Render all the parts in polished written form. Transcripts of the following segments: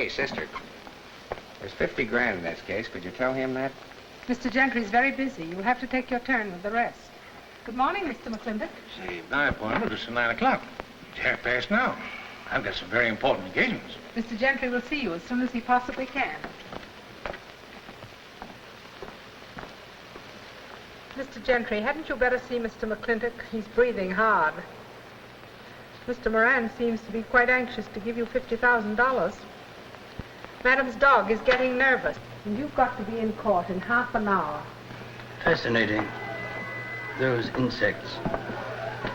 Hey, sister. There's 50 grand in this case. Could you tell him that? Mr. Gentry's very busy. You'll have to take your turn with the rest. Good morning, Mr. McClintock. Say, my appointment is at 9 o'clock. It's 1/2 now. I've got some very important engagements. Mr. Gentry will see you as soon as he possibly can. Mr. Gentry, hadn't you better see Mr. McClintock? He's breathing hard. Mr. Moran seems to be quite anxious to give you $50,000. Madam's dog is getting nervous, and you've got to be in court in half an hour. Fascinating. Those insects.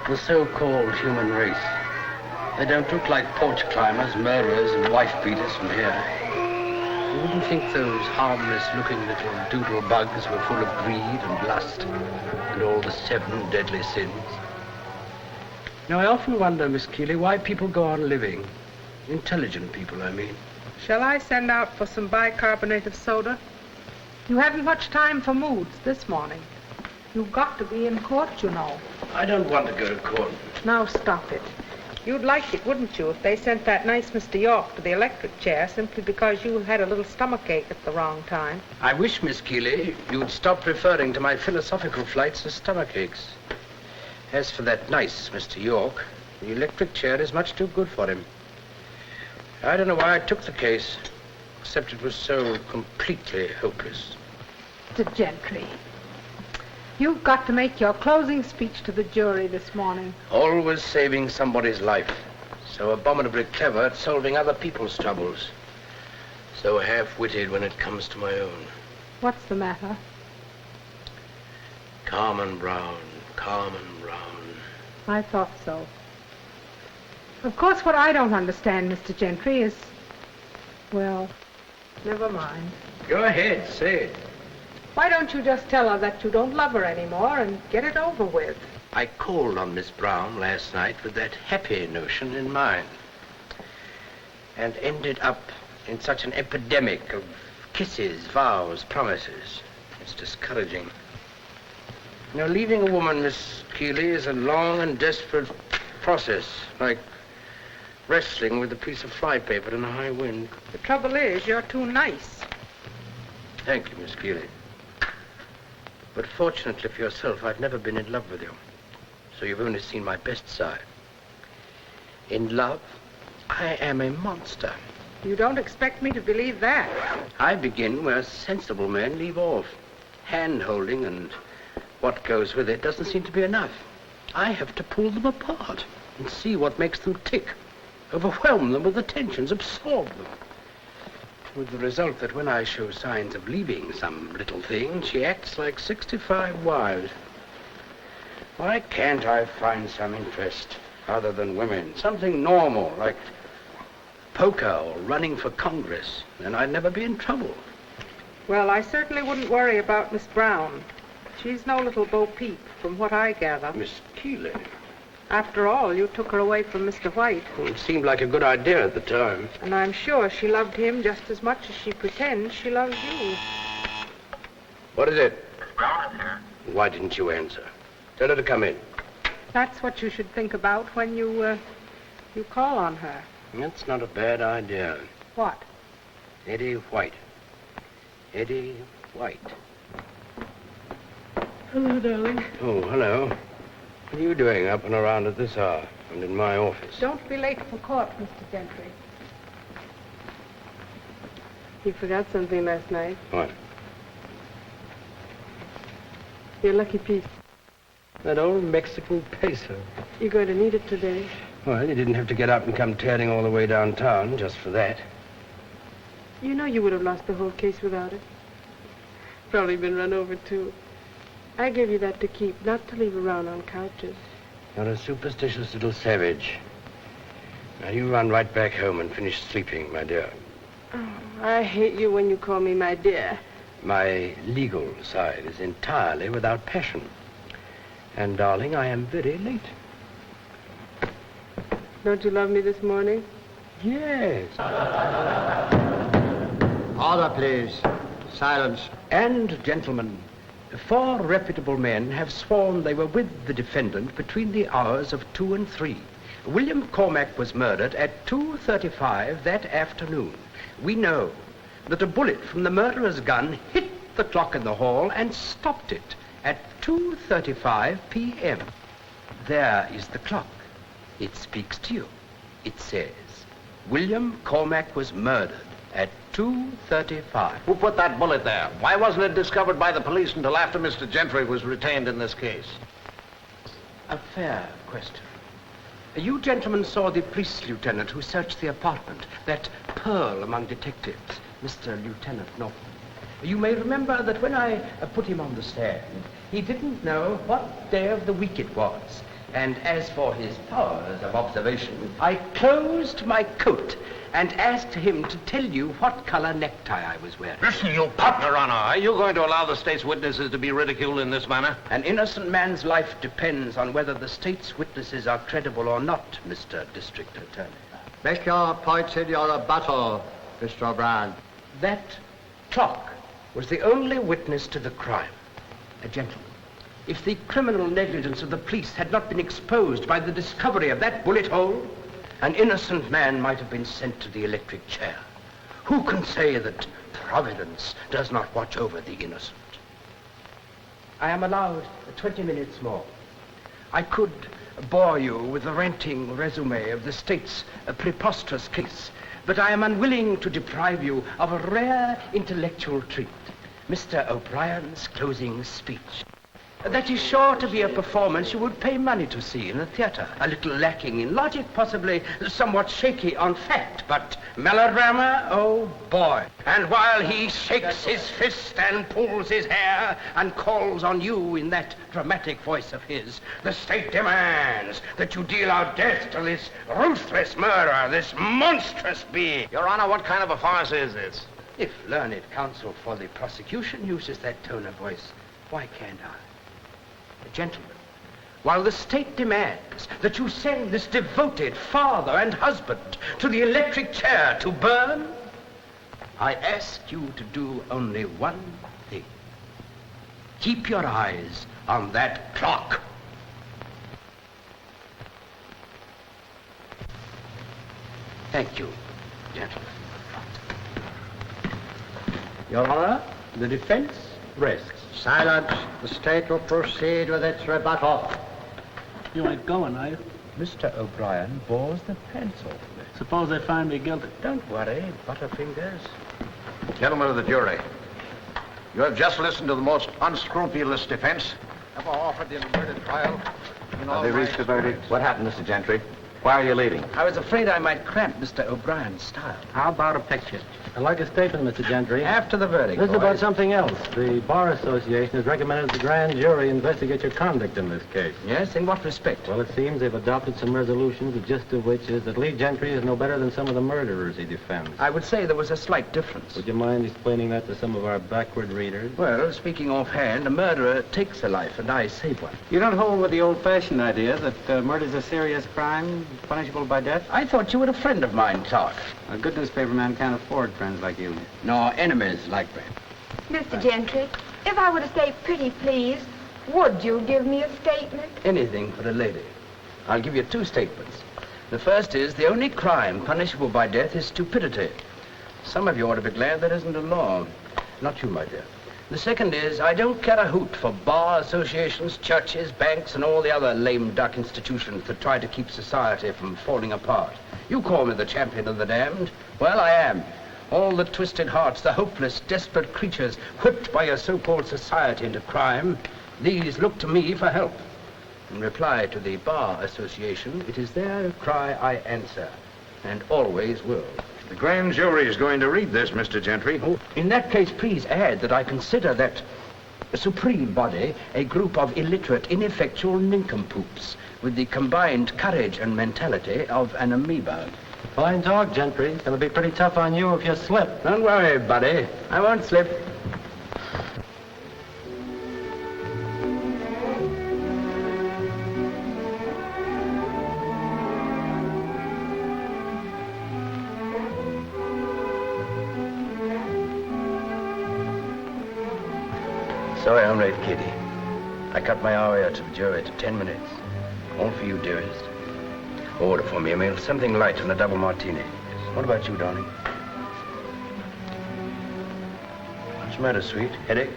The so-called human race. They don't look like porch climbers, murderers, and wife-beaters from here. You wouldn't think those harmless-looking little doodle bugs were full of greed and lust and all the 7 deadly sins. Now, I often wonder, Miss Keeley, why people go on living. Intelligent people, I mean. Shall I send out for some bicarbonate of soda? You haven't much time for moods this morning. You've got to be in court, you know. I don't want to go to court. Now stop it. You'd like it, wouldn't you, if they sent that nice Mr. York to the electric chair simply because you had a little stomachache at the wrong time? I wish, Miss Keeley, you'd stop referring to my philosophical flights as stomachaches. As for that nice Mr. York, the electric chair is much too good for him. I don't know why I took the case, except it was so completely hopeless. Mr. Gentry, you've got to make your closing speech to the jury this morning. Always saving somebody's life. So abominably clever at solving other people's troubles. So half-witted when it comes to my own. What's the matter? Carmen Brown, Carmen Brown. I thought so. Of course, what I don't understand, Mr. Gentry, is... Well, never mind. Go ahead, say it. Why don't you just tell her that you don't love her anymore and get it over with? I called on Miss Brown last night with that happy notion in mind. And ended up in such an epidemic of kisses, vows, promises. It's discouraging. You know, leaving a woman, Miss Keeley, is a long and desperate process, like wrestling with a piece of flypaper in a high wind. The trouble is, you're too nice. Thank you, Miss Keeley. But fortunately for yourself, I've never been in love with you. So you've only seen my best side. In love, I am a monster. You don't expect me to believe that. I begin where sensible men leave off. Hand-holding and what goes with it doesn't seem to be enough. I have to pull them apart and see what makes them tick. Overwhelm them with attentions, absorb them. With the result that when I show signs of leaving some little thing, she acts like 65 wives. Why can't I find some interest other than women? Something normal, like poker or running for Congress. Then I'd never be in trouble. Well, I certainly wouldn't worry about Miss Brown. She's no little Bo Peep, from what I gather. Miss Keeley. After all, you took her away from Mr. White. Well, it seemed like a good idea at the time. And I'm sure she loved him just as much as she pretends she loves you. What is it? Miss Brown is here. Why didn't you answer? Tell her to come in. That's what you should think about when you call on her. That's not a bad idea. What? Eddie White. Eddie White. Hello, darling. Oh, hello. What are you doing up and around at this hour and in my office? Don't be late for court, Mr. Gentry. You forgot something last night. What? Your lucky piece. That old Mexican peso. You're going to need it today. Well, you didn't have to get up and come tearing all the way downtown just for that. You know you would have lost the whole case without it. Probably been run over, too. I gave you that to keep, not to leave around on couches. You're a superstitious little savage. Now, you run right back home and finish sleeping, my dear. Oh, I hate you when you call me my dear. My legal side is entirely without passion. And, darling, I am very late. Don't you love me this morning? Yes. Order, please. Silence. And, gentlemen, 4 reputable men have sworn they were with the defendant between the hours of 2 and 3. William Cormac was murdered at 2:35 that afternoon. We know that a bullet from the murderer's gun hit the clock in the hall and stopped it at 2:35 p.m. There is the clock. It speaks to you. It says, William Cormac was murdered at 2:35. Who put that bullet there? Why wasn't it discovered by the police until after Mr. Gentry was retained in this case? A fair question. You gentlemen saw the police lieutenant who searched the apartment, that pearl among detectives, Mr. Lieutenant Norton. You may remember that when I put him on the stand, he didn't know what day of the week it was. And as for his powers of observation, I closed my coat and asked him to tell you what color necktie I was wearing. Listen, you partner, Your Honor. Are you going to allow the state's witnesses to be ridiculed in this manner? An innocent man's life depends on whether the state's witnesses are credible or not, Mr. District Attorney. Make your points in your rebuttal, Mr. O'Brien. That clock was the only witness to the crime. A gentleman. If the criminal negligence of the police had not been exposed by the discovery of that bullet hole, an innocent man might have been sent to the electric chair. Who can say that Providence does not watch over the innocent? I am allowed 20 minutes more. I could bore you with a ranting resume of the state's preposterous case, but I am unwilling to deprive you of a rare intellectual treat, Mr. O'Brien's closing speech. That is sure to be a performance you would pay money to see in a theater. A little lacking in logic, possibly somewhat shaky on fact, but melodrama, oh boy. And while he shakes his fist and pulls his hair and calls on you in that dramatic voice of his, the state demands that you deal out death to this ruthless murderer, this monstrous being. Your Honor, what kind of a farce is this? If learned counsel for the prosecution uses that tone of voice, why can't I? Gentlemen, while the state demands that you send this devoted father and husband to the electric chair to burn, I ask you to do only one thing. Keep your eyes on that clock. Thank you, gentlemen. Your Honor, the defense rests. Silence. The state will proceed with its rebuttal. You ain't going, are you? Mr. O'Brien bores the pants off of me. Suppose they find me guilty. Don't worry, Butterfingers. Gentlemen of the jury, you have just listened to the most unscrupulous defense ever offered in a murder trial. Have they reached a verdict? What happened, Mr. Gentry? Why are you leaving? I was afraid I might cramp Mr. O'Brien's style. How about a picture? I'd like a statement, Mr. Gentry. After the verdict, This is boys. about something else. The Bar Association has recommended the grand jury investigate your conduct in this case. Yes, in what respect? Well, it seems they've adopted some resolutions, the gist of which is that Lee Gentry is no better than some of the murderers he defends. I would say there was a slight difference. Would you mind explaining that to some of our backward readers? Well, speaking offhand, a murderer takes a life and I save one. You don't hold with the old-fashioned idea that murder's a serious crime, punishable by death? I thought you were a friend of mine, Clark. A good newspaperman can't afford friends like you. Nor enemies like me. Mr. Gentry, if I were to say pretty please, would you give me a statement? Anything for a lady. I'll give you two statements. The first is the only crime punishable by death is stupidity. Some of you ought to be glad there isn't a law. Not you, my dear. The second is I don't care a hoot for bar associations, churches, banks, and all the other lame duck institutions that try to keep society from falling apart. You call me the champion of the damned. Well, I am. All the twisted hearts, the hopeless, desperate creatures whipped by your so-called society into crime, these look to me for help. In reply to the Bar Association, it is their cry I answer, and always will. The grand jury is going to read this, Mr. Gentry. Oh, in that case, please add that I consider that supreme body a group of illiterate, ineffectual nincompoops with the combined courage and mentality of an amoeba. Fine talk, Gentry. It'll be pretty tough on you if you slip. Don't worry, buddy. I won't slip. Sorry I'm late, Kitty. I cut my hour to the jury to 10 minutes. All for you, dearest. Order for me, Emil. Something light and a double martini. What about you, darling? What's the matter, sweet? Headache?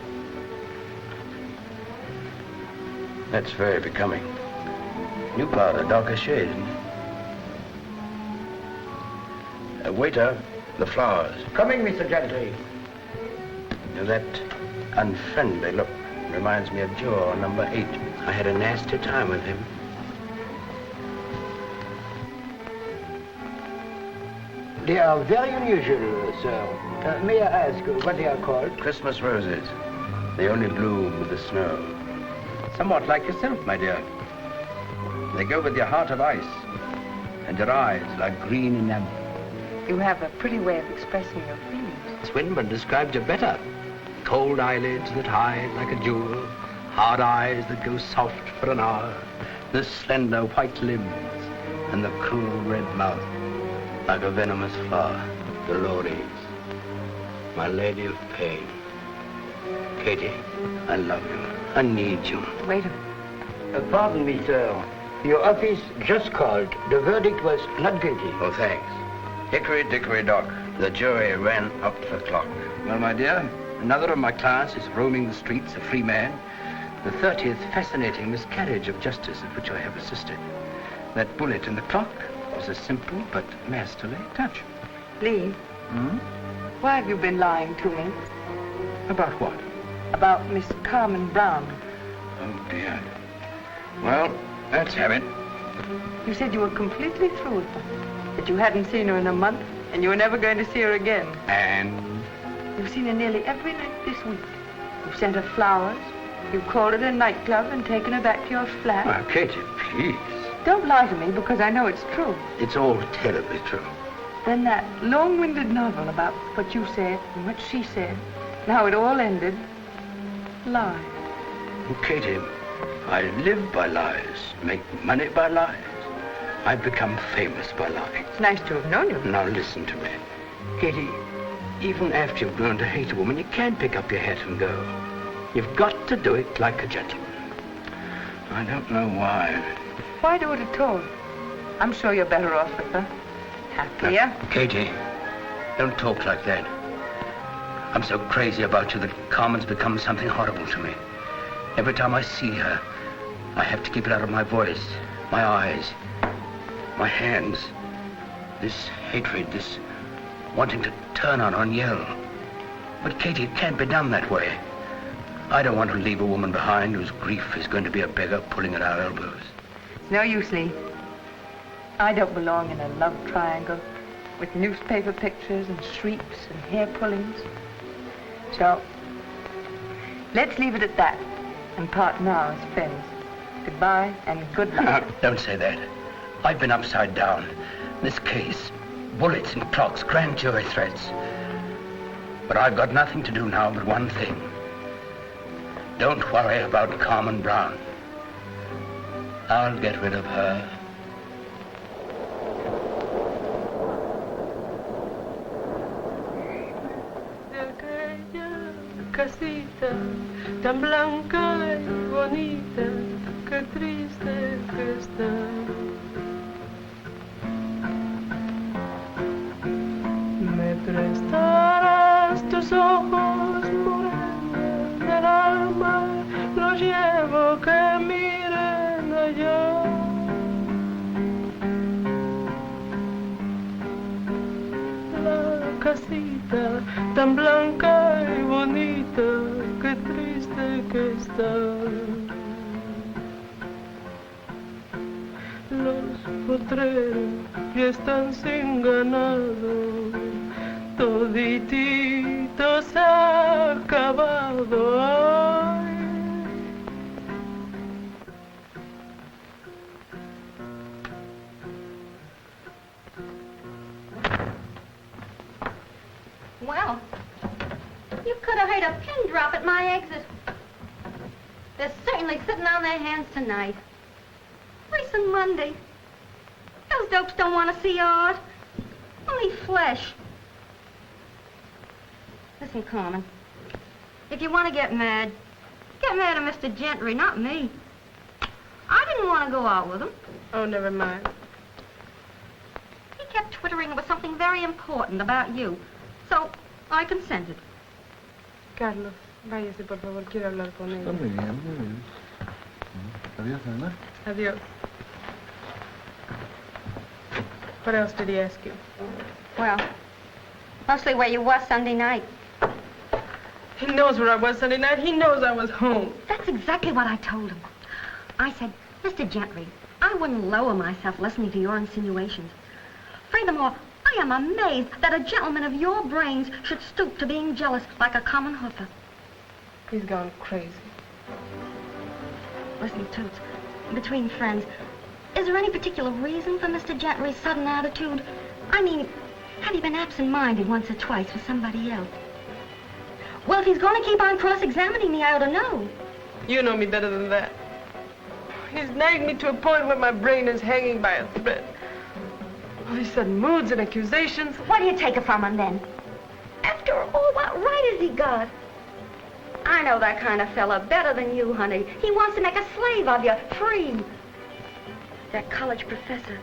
That's very becoming. New powder, darker shade, isn't it? Waiter, the flowers. Coming, Mr. Gentry. That unfriendly look reminds me of Joe, number 8. I had a nasty time with him. They are very unusual, sir. May I ask what they are called? Christmas roses. They only bloom with the snow. Somewhat like yourself, my dear. They go with your heart of ice and your eyes like green enamel. You have a pretty way of expressing your feelings. Swinburne described you better. Cold eyelids that hide like a jewel, hard eyes that go soft for an hour, the slender white limbs, and the cruel red mouth, like a venomous flower, Dolores, my lady of pain. Katie, I love you. I need you. Wait a minute. Pardon me, sir. Your office just called. The verdict was not guilty. Oh, thanks. Hickory dickory dock. The jury ran up the clock. Well, my dear, another of my clients is roaming the streets, a free man. The 30th fascinating miscarriage of justice at which I have assisted. That bullet in the clock was a simple but masterly touch. Lee, why have you been lying to me? About what? About Miss Carmen Brown. Oh, dear. Well, let's have it. You said you were completely through with her, that you hadn't seen her in a month, and you were never going to see her again. And? You've seen her nearly every night this week. You've sent her flowers, you've called at a nightclub and taken her back to your flat. Oh, Katie, please. Don't lie to me, because I know it's true. It's all terribly true. Then that long-winded novel about what you said and what she said, and how it all ended, lies. Oh, Katie, I live by lies, make money by lies. I've become famous by lying. It's nice to have known you. Now listen to me. Katie, even after you've grown to hate a woman, you can't pick up your hat and go. You've got to do it like a gentleman. I don't know why. Why do it at all? I'm sure you're better off with her. Happier. Now, Katie, don't talk like that. I'm so crazy about you that Carmen's become something horrible to me. Every time I see her, I have to keep it out of my voice, my eyes, my hands. This hatred, this wanting to turn on her and yell. But Katie, it can't be done that way. I don't want to leave a woman behind whose grief is going to be a beggar pulling at our elbows. It's no use, Lee. I don't belong in a love triangle with newspaper pictures and shrieks and hair pullings. So, let's leave it at that and part now as friends. Goodbye and good luck. Don't say that. I've been upside down. This case, bullets and clocks, grand jury threats. But I've got nothing to do now but one thing. Don't worry about Carmen Brown. I'll get rid of her. Aquella casita tan blanca y bonita, qué triste que está. Me prestarás tus ojos morenos del alma, los llevo que miren allá. La casita tan blanca y bonita, qué triste que está. Los potreros ya están sin ganado, toditito se ha acabado. Ay. Well, you could have heard a pin drop at my exit. They're certainly sitting on their hands tonight. Listen, Monday. Those dopes don't want to see art. Only flesh. Listen, Carmen. If you want to get mad at Mr. Gentry, not me. I didn't want to go out with him. Oh, never mind. kept twittering it was something very important about you. So I consented. Carlos, váyase, por favor. Quiero hablar con ella. Muy bien, muy bien. Adiós, Ana. Adios. What else did he ask you? Well, mostly where you was Sunday night. He knows where I was Sunday night. He knows I was home. That's exactly what I told him. I said, Mr. Gentry, I wouldn't lower myself listening to your insinuations. Furthermore, I am amazed that a gentleman of your brains should stoop to being jealous like a common hoofer. He's gone crazy. Listen, Toots, between friends, is there any particular reason for Mr. Gentry's sudden attitude? I mean, have you been absent-minded once or twice with somebody else? Well, if he's going to keep on cross-examining me, I ought to know. You know me better than that. He's nagged me to a point where my brain is hanging by a thread. All these sudden moods and accusations. What do you take it from him, then? After all, what right has he got? I know that kind of fella better than you, honey. He wants to make a slave of you, free. That college professor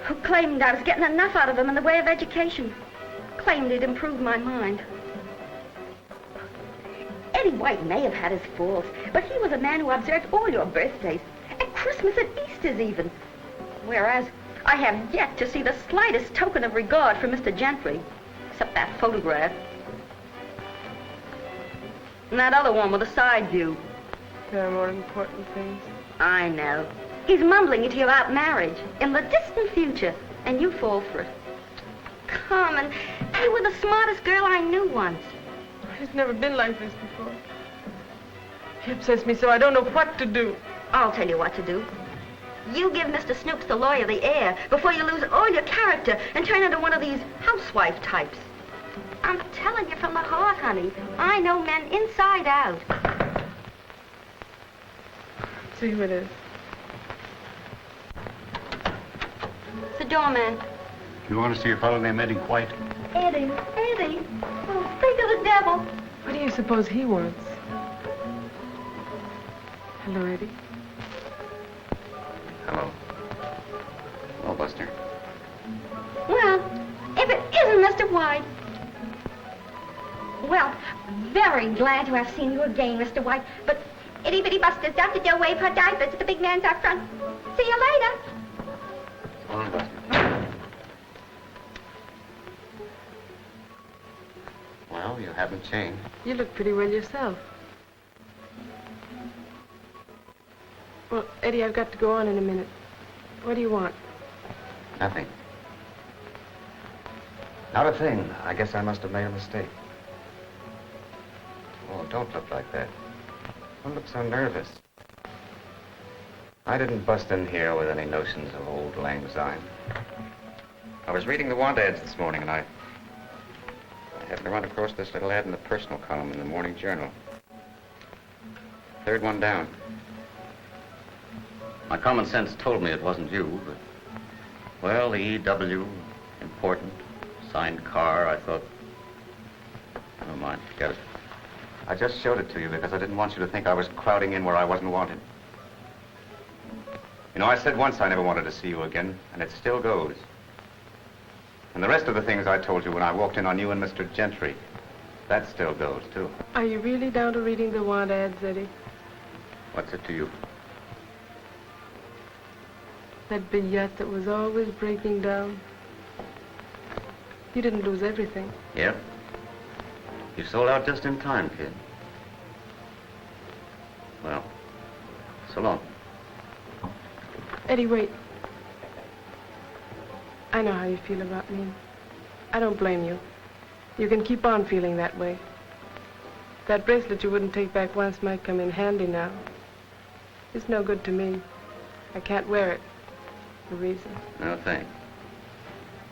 who claimed I was getting enough out of him in the way of education. Claimed he'd improved my mind. Eddie White may have had his faults, but he was a man who observed all your birthdays, and Christmas and Easter's even. Whereas I have yet to see the slightest token of regard for Mr. Gentry, except that photograph. And that other one with a side view. There are more important things. I know. He's mumbling to you about marriage in the distant future, and you fall for it. Carmen, you were the smartest girl I knew once. He's never been like this before. He upsets me so I don't know what to do. I'll tell you what to do. You give Mr. Snoops the lawyer the air before you lose all your character and turn into one of these housewife types. I'm telling you from the heart, honey. I know men inside out. See who it is. It's the doorman. You want to see a fellow named Eddie White? Eddie. Oh, think of the devil. What do you suppose he wants? Hello, Eddie. Hello. Hello, Buster. Well, if it isn't Mr. White. Well, very glad to have seen you again, Mr. White. But Itty Bitty Buster's got to go wave her diapers at the big man's out front. See you later. So long, Buster. Well, you haven't changed. You look pretty well yourself. Well, Eddie, I've got to go on in a minute. What do you want? Nothing. Not a thing. I guess I must have made a mistake. Oh, don't look like that. Don't look so nervous. I didn't bust in here with any notions of old lang syne. I was reading the want ads this morning, and I happened to run across this little ad in the personal column in the morning journal. Third one down. My common sense told me it wasn't you, but... Well, the E.W., important, signed car, I thought... Never mind, forget it. I just showed it to you because I didn't want you to think I was crowding in where I wasn't wanted. You know, I said once I never wanted to see you again, and it still goes. And the rest of the things I told you when I walked in on you and Mr. Gentry, that still goes, too. Are you really down to reading the want ads, Eddie? What's it to you? That vignette that was always breaking down. You didn't lose everything. Yeah? You sold out just in time, kid. Well, so long. Eddie, wait. I know how you feel about me. I don't blame you. You can keep on feeling that way. That bracelet you wouldn't take back once might come in handy now. It's no good to me. I can't wear it. The reason. No, thanks.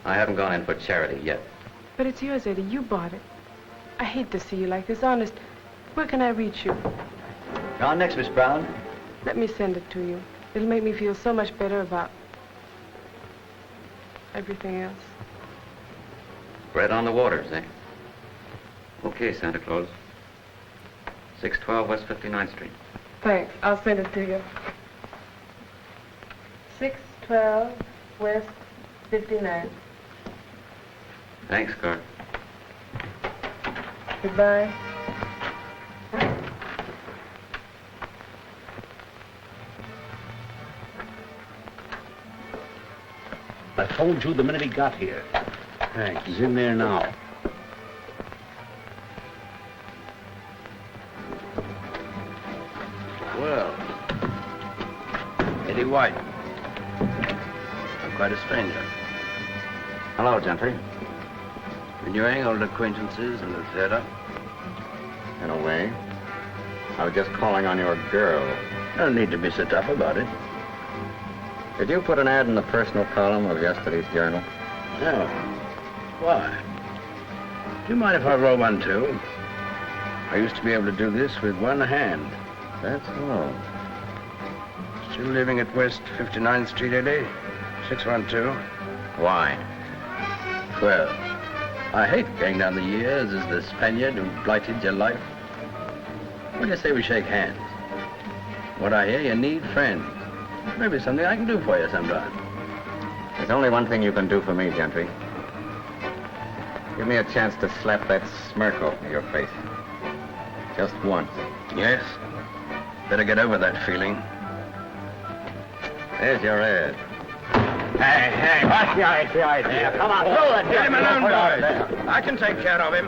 I haven't gone in for charity yet. But it's yours, Eddie. You bought it. I hate to see you like this. Honest. Where can I reach you? On next, Miss Brown. Let me send it to you. It'll make me feel so much better about everything else. Bread on the waters, eh? Okay, Santa Claus. 612 West 59th Street. Thanks. I'll send it to you. 612 West 59. Thanks, Carter. Goodbye. I phoned you the minute he got here. Thanks. He's in there now. Well, Eddie White. I'm quite a stranger. Hello, Gentry. Renewing old acquaintances in the theater. In a way. I was just calling on your girl. No need to be so tough about it. Did you put an ad in the personal column of yesterday's journal? No. Why? Do you mind if I roll one, too? I used to be able to do this with one hand. That's all. Still living at West 59th Street, Eddie? 612. Why? Well, I hate going down the years as the Spaniard who blighted your life. What do you say we shake hands? What I hear, you need friends. Maybe something I can do for you sometime. There's only one thing you can do for me, Gentry. Give me a chance to slap that smirk off of your face. Just once. Yes? Better get over that feeling. There's your ad. Hey, what's the idea? Come on, throw it. Get him alone, boys. I can take care of him.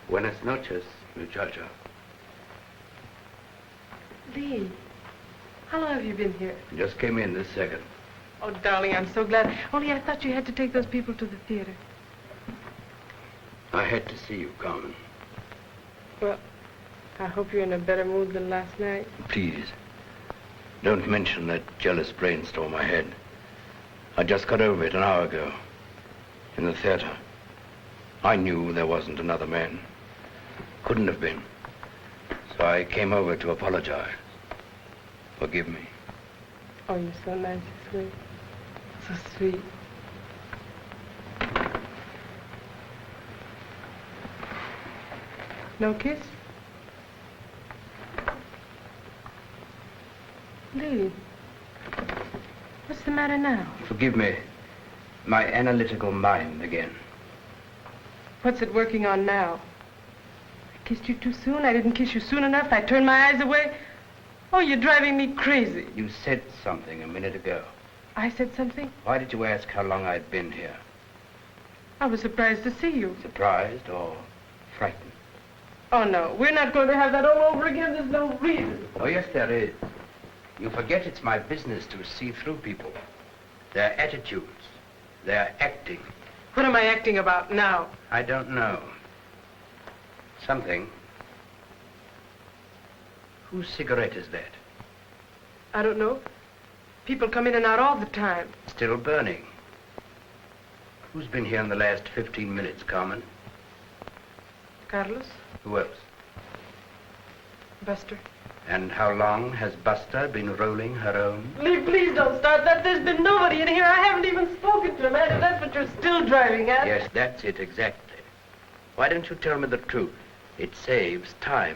Buenas noches, muchacha. Lee, how long have you been here? Just came in this second. Oh, darling, I'm so glad. Only I thought you had to take those people to the theater. I had to see you, Carmen. Well, I hope you're in a better mood than last night. Please, don't mention that jealous brainstorm I had. I just got over it an hour ago. In the theater. I knew there wasn't another man. Couldn't have been. So I came over to apologize. Forgive me. Oh, you're so nice and sweet. So sweet. No kiss? Lee, what's the matter now? Forgive me. My analytical mind again. What's it working on now? I kissed you too soon? I didn't kiss you soon enough? I turned my eyes away? Oh, you're driving me crazy. You said something a minute ago. I said something? Why did you ask how long I'd been here? I was surprised to see you. Surprised or frightened? Oh, no. We're not going to have that all over again. There's no reason. Oh, yes, there is. You forget it's my business to see through people. Their attitudes. Their acting. What am I acting about now? I don't know. Something. Whose cigarette is that? I don't know. People come in and out all the time. Still burning. Who's been here in the last 15 minutes, Carmen? Carlos? Who else? Buster. And how long has Buster been rolling her own? Lee, please don't start that. There's been nobody in here. I haven't even spoken to him. And that's what you're still driving at. Yes, that's it, exactly. Why don't you tell me the truth? It saves time.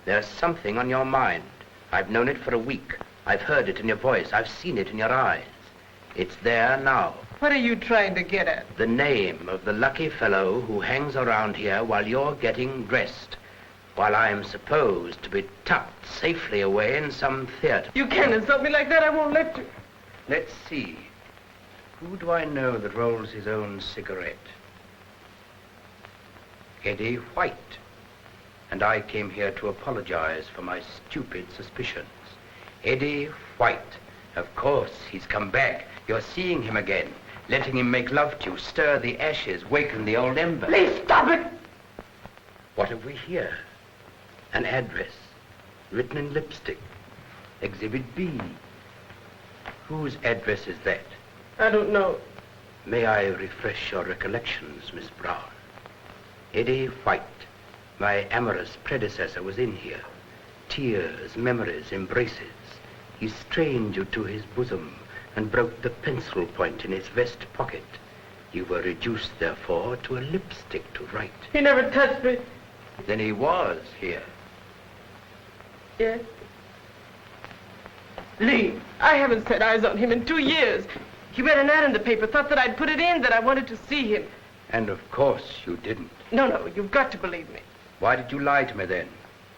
There's something on your mind. I've known it for a week. I've heard it in your voice. I've seen it in your eyes. It's there now. What are you trying to get at? The name of the lucky fellow who hangs around here while you're getting dressed, while I'm supposed to be tucked safely away in some theater. You can't insult me like that. I won't let you. Let's see. Who do I know that rolls his own cigarette? Eddie White. And I came here to apologize for my stupid suspicions. Eddie White. Of course, he's come back. You're seeing him again, letting him make love to you, stir the ashes, waken the old embers. Please stop it! What have we here? An address, written in lipstick. Exhibit B. Whose address is that? I don't know. May I refresh your recollections, Miss Brown? Eddie White, my amorous predecessor, was in here. Tears, memories, embraces. He strained you to his bosom and broke the pencil point in his vest pocket. You were reduced, therefore, to a lipstick to write. He never touched me. Then he was here. Yes? Lee, I haven't set eyes on him in 2 years. He read an ad in the paper, thought that I'd put it in, that I wanted to see him. And of course you didn't. No, you've got to believe me. Why did you lie to me then?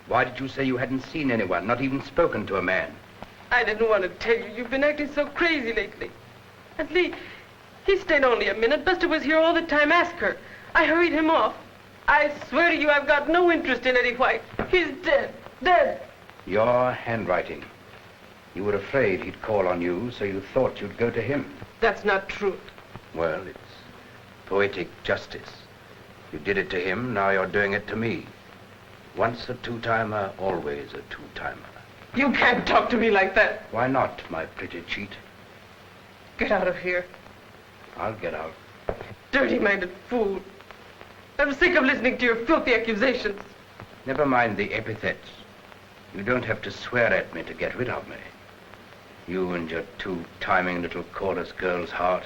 Why did you say you hadn't seen anyone, not even spoken to a man? I didn't want to tell you. You've been acting so crazy lately. And Lee, he stayed only a minute. Buster was here all the time. Ask her. I hurried him off. I swear to you, I've got no interest in Eddie White. He's dead. Dead. Your handwriting. You were afraid he'd call on you, so you thought you'd go to him. That's not true. Well, it's poetic justice. You did it to him, now you're doing it to me. Once a two-timer, always a two-timer. You can't talk to me like that. Why not, my pretty cheat? Get out of here. I'll get out. Dirty-minded fool. I'm sick of listening to your filthy accusations. Never mind the epithets. You don't have to swear at me to get rid of me. You and your two-timing little chorus girl's heart.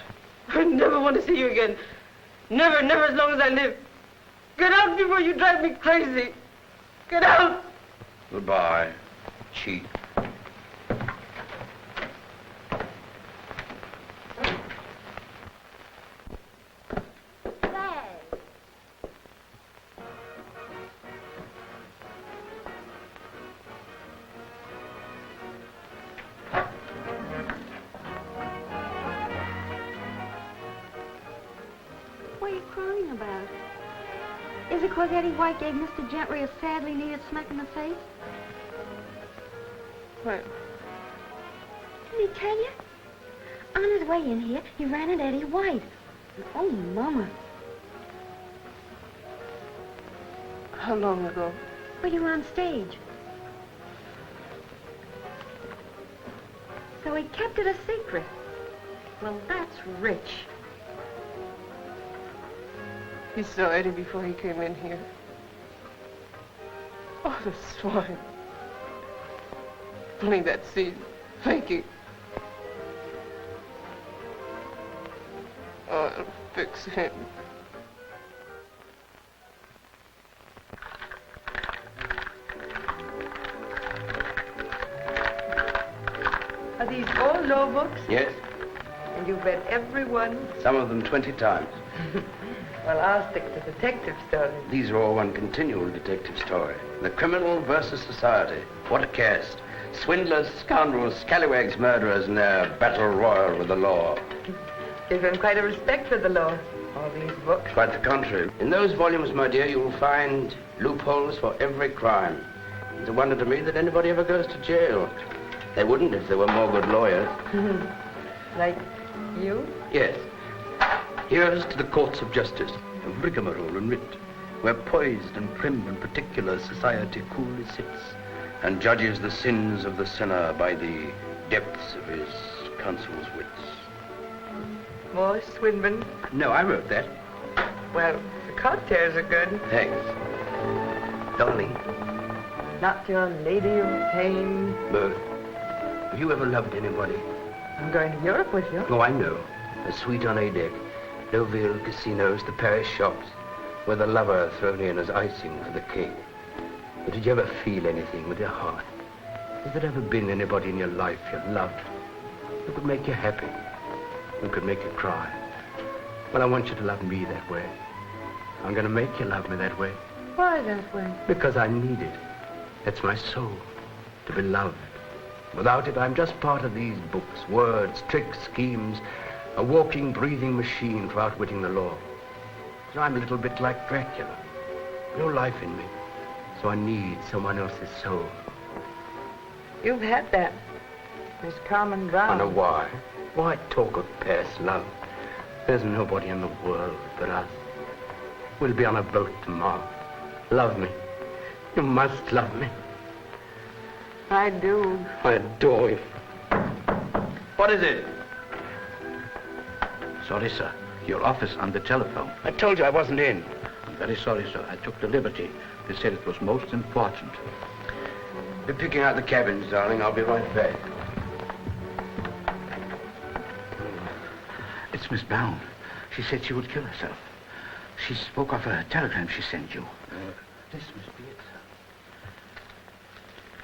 I never want to see you again. Never as long as I live. Get out before you drive me crazy. Get out. Goodbye, cheat. What are you crying about? Is it because Eddie White gave Mr. Gentry a sadly needed smack in the face? What? Didn't he tell you? On his way in here, he ran into Eddie White. Oh, Mama. How long ago? Well, you were on stage. So he kept it a secret. Well, that's rich. He saw Eddie before he came in here. Oh, the swine. Pulling that seed. Thank you. Oh, I'll fix him. Are these all law books? Yes, And you've read every one? some of them 20 times. Well, I'll stick to detective stories. These are all one continual detective story. The criminal versus society. What a cast. Swindlers, scoundrels, scallywags, murderers, and their battle royal with the law. You've been quite a respect for the law, all these books. Quite the contrary. In those volumes, my dear, you will find loopholes for every crime. It's a wonder to me that anybody ever goes to jail. They wouldn't if there were more good lawyers. Like you? Yes. Here's to the courts of justice, of rigmarole and writ, where poised and prim and particular society coolly sits, and judges the sins of the sinner by the depths of his counsel's wits. More Swinburne? No, I wrote that. Well, the cocktails are good. Thanks. Darling, not your lady of pain. Merle, have you ever loved anybody? I'm going to Europe with you. Oh, I know. A suite on a deck, Deauville casinos, the Paris shops, with a lover thrown in as icing for the king. But did you ever feel anything with your heart? Has there ever been anybody in your life you loved who could make you happy, who could make you cry? Well, I want you to love me that way. I'm going to make you love me that way. Why that way? Because I need it. That's my soul, to be loved. Without it, I'm just part of these books, words, tricks, schemes, a walking, breathing machine for outwitting the law. So I'm a little bit like Dracula. No life in me. So I need someone else's soul. You've had that, Miss Carmen Brown. I know why. Why talk of past love? There's nobody in the world but us. We'll be on a boat tomorrow. Love me. You must love me. I do. I adore you. What is it? Sorry, sir. Your office on the telephone. I told you I wasn't in. I'm very sorry, sir. I took the liberty. They said it was most important. Be picking out the cabins, darling. I'll be right back. It's Miss Brown. She said she would kill herself. She spoke of a telegram she sent you. This must be it, sir.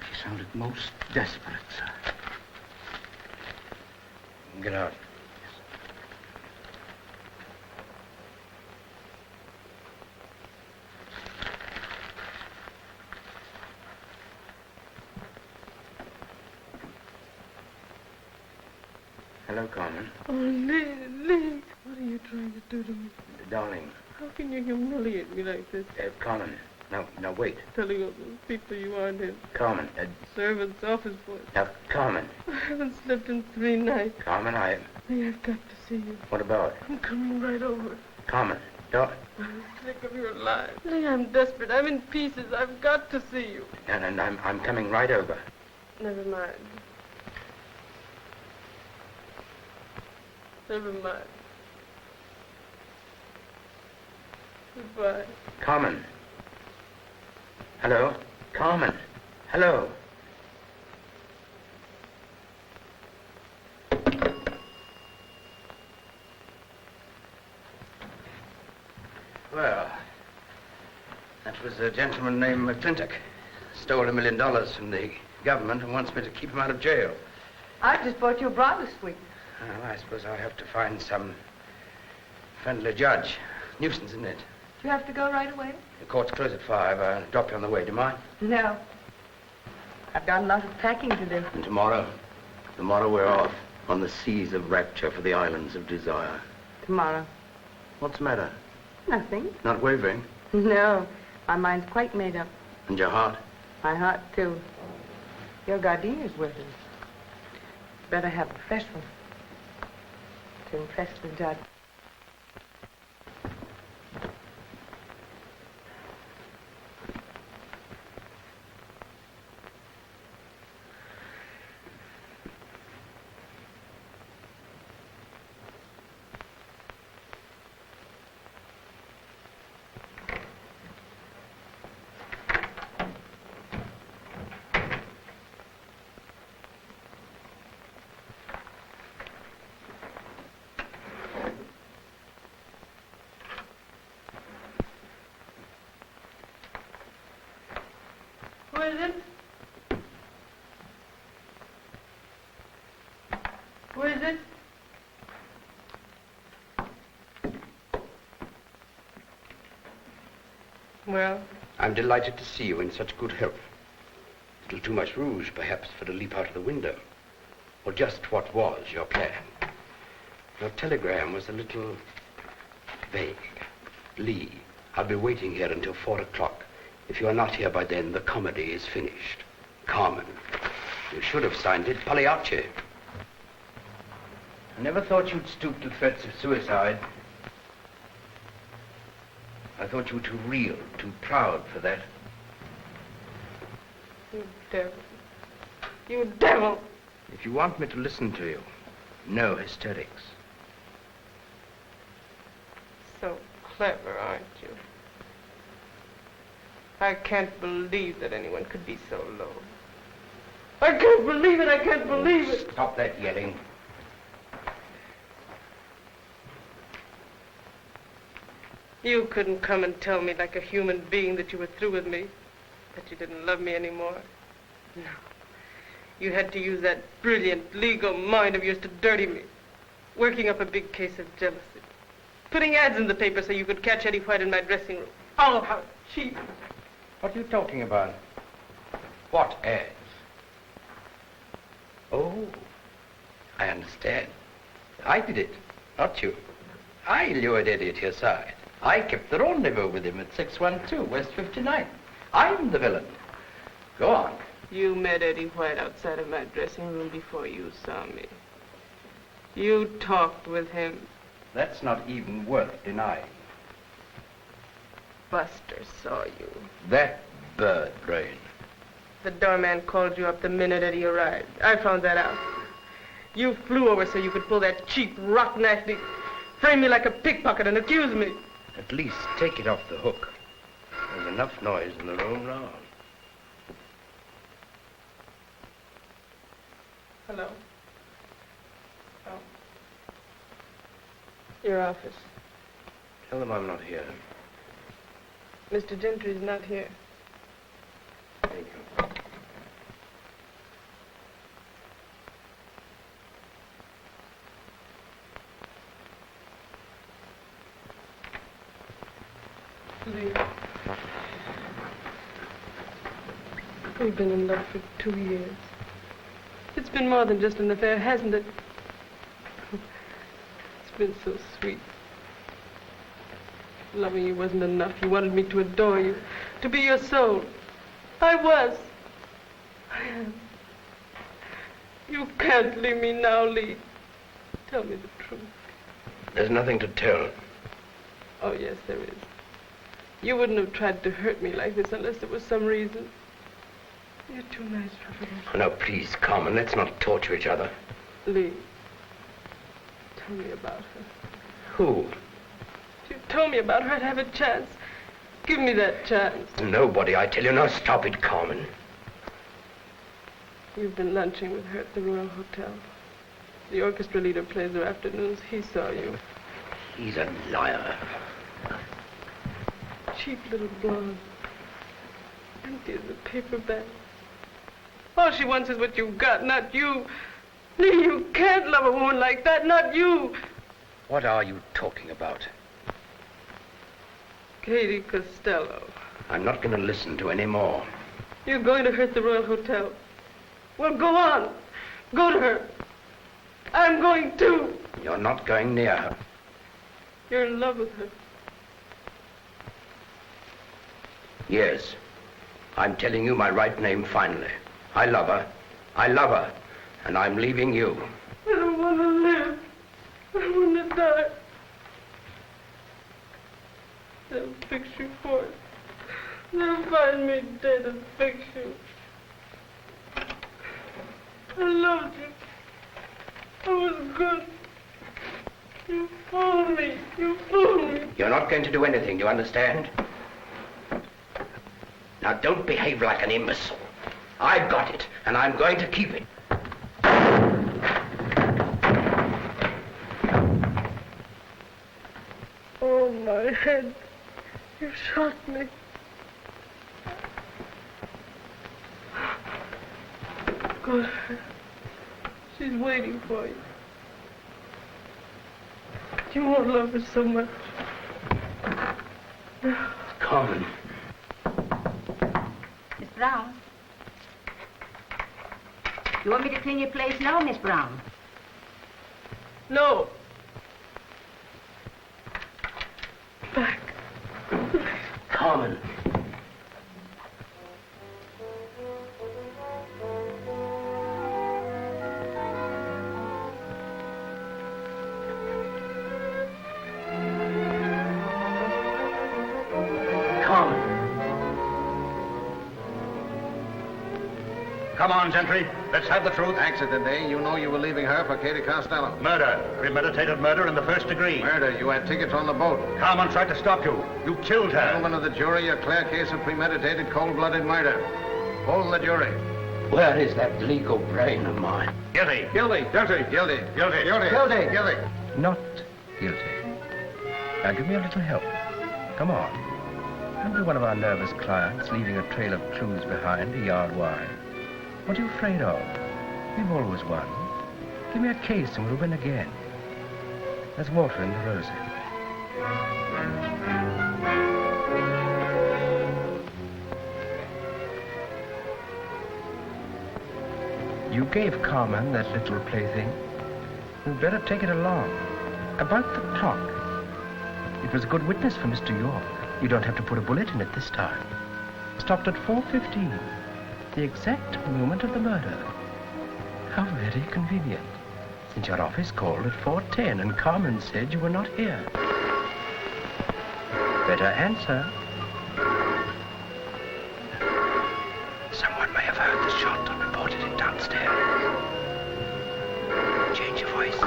She sounded most desperate, sir. Get out. Hello, Carmen. Oh, Lee, what are you trying to do to me? Darling. How can you humiliate me like this? Carmen. Now, wait. Telling all those people you aren't in. Carmen. Servant's office boy. Now, Carmen. I haven't slept in 3 nights. Carmen, Lee, I've got to see you. What about? I'm coming right over. Carmen, don't. I'm sick of your lies. Lee, I'm desperate. I'm in pieces. I've got to see you. And I'm coming right over. Never mind. Never mind. Goodbye. Carmen. Hello? Carmen. Hello? Well, that was a gentleman named McClintock. Stole $1 million from the government and wants me to keep him out of jail. I just bought you a bridal suite. Well, I suppose I'll have to find some friendly judge. Nuisance, isn't it? Do you have to go right away? The court's closed at 5. I'll drop you on the way. Do you mind? No. I've got a lot of packing to do. And tomorrow we're off on the seas of rapture for the islands of desire. Tomorrow. What's the matter? Nothing. Not wavering? No. My mind's quite made up. And your heart? My heart, too. Your gardener's working. Better have a fresh one to impress the judge. Who is it? Who is it? Well? I'm delighted to see you in such good health. A little too much rouge, perhaps, for to leap out of the window. Or just what was your plan? Your telegram was a little vague. Lee, I'll be waiting here until 4 o'clock. If you are not here by then, the comedy is finished. Carmen. You should have signed it Pagliacci. I never thought you'd stoop to threats of suicide. I thought you were too real, too proud for that. You devil. You devil! If you want me to listen to you, no hysterics. So clever, aren't you? I can't believe that anyone could be so low. I can't believe it. I can't believe it. Stop that yelling. You couldn't come and tell me like a human being that you were through with me, that you didn't love me anymore. No. You had to use that brilliant legal mind of yours to dirty me, working up a big case of jealousy, putting ads in the paper so you could catch Eddie White in my dressing room. Oh, how cheap. What are you talking about? What ads? Oh, I understand. I did it, not you. I lured Eddie at your side. I kept the rendezvous with him at 612 West 59. I'm the villain. Go on. You met Eddie White outside of my dressing room before you saw me. You talked with him. That's not even worth denying. Buster saw you. That bird brain. The doorman called you up the minute Eddie arrived. I found that out. You flew over so you could pull that cheap, rotten acting, frame me like a pickpocket and accuse me. At least take it off the hook. There's enough noise in the room now. Hello. Oh. Your office. Tell them I'm not here. Mr. Gentry's not here. Thank you. Lee. We've been in love for 2 years. It's been more than just an affair, hasn't it? It's been so sweet. Loving you wasn't enough. You wanted me to adore you, to be your soul. I was. I am. You can't leave me now, Lee. Tell me the truth. There's nothing to tell. Oh, yes, there is. You wouldn't have tried to hurt me like this unless there was some reason. You're too nice for me. Oh, now, please, Carmen, let's not torture each other. Lee, tell me about her. Who? If you told me about her, I'd have a chance. Give me that chance. Nobody, I tell you. Now, stop it, Carmen. You've been lunching with her at the Royal Hotel. The orchestra leader plays her afternoons. He saw you. He's a liar. Cheap little blonde. Empty as a paper bag. All she wants is what you've got, not you. Lee, you can't love a woman like that, not you. What are you talking about? Katie Costello. I'm not going to listen to any more. You're going to hurt the Royal Hotel. Well, go on. Go to her. I'm going too. You're not going near her. You're in love with her. Yes. I'm telling you my right name finally. I love her. I love her. And I'm leaving you. I don't want to live. I want to die. They'll fix you for it. They'll find me dead and fix you. I loved you. I was good. You fooled me. You fooled me. You're not going to do anything, do you understand? Now, don't behave like an imbecile. I've got it, and I'm going to keep it. Oh, my head. You shot me. Go to her. She's waiting for you. You won't love her so much. Carmen. Miss Brown? You want me to clean your place now, Miss Brown? No. Back. Carmen. Come on, Gentry. Let's have the truth. Accident, eh? You know you were leaving her for Katie Costello. Murder. Premeditated murder in the first degree. Murder. You had tickets on the boat. Carmen tried to stop you. You killed her. Gentlemen of the jury, a clear case of premeditated, cold-blooded murder. Hold the jury. Where is that legal brain of mine? Guilty. Guilty. Guilty. Guilty. Guilty. Guilty. Guilty. Guilty. Not guilty. Now give me a little help. Come on. Don't be one of our nervous clients leaving a trail of clues behind a yard wide. What are you afraid of? We've always won. Give me a case and we'll win again. There's water in the rosy. You gave Carmen that little plaything. You'd better take it along. About the clock. It was a good witness for Mr. York. You don't have to put a bullet in it this time. Stopped at 4:15, the exact moment of the murder. How very convenient. Since your office called at 4:10 and Carmen said you were not here. Better answer. Someone may have heard the shot and reported it downstairs. Change your voice.